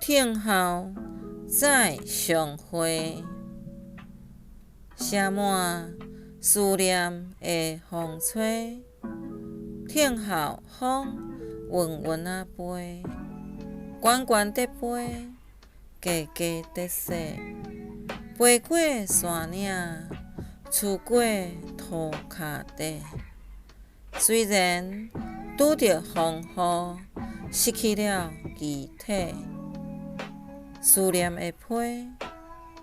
听候再相会。写满思念的风吹，听候风韵韵啊飞，悬悬伫飞，低低伫说，飞过山岭，厝过涂骹地。虽然拄着风雨，失去了肢体，思念的批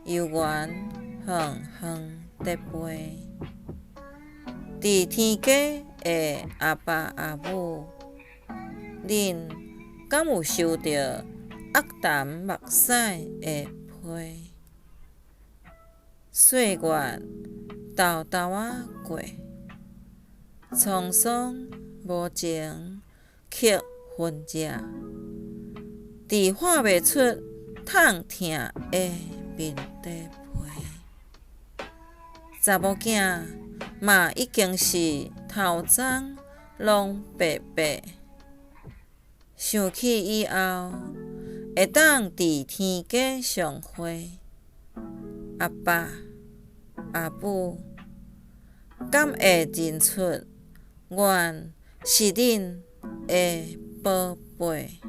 犹原远远伫飞。伫天家的阿爸阿母，恁敢有收到鸭淡目屎的批？岁月豆豆啊过，沧桑无情却分者，伫画袂出痛疼的面底皮。查某囝嘛已经是头鬃拢白白，想起以后会当伫天家相会，阿爸阿母敢会认出阮是恁的宝贝？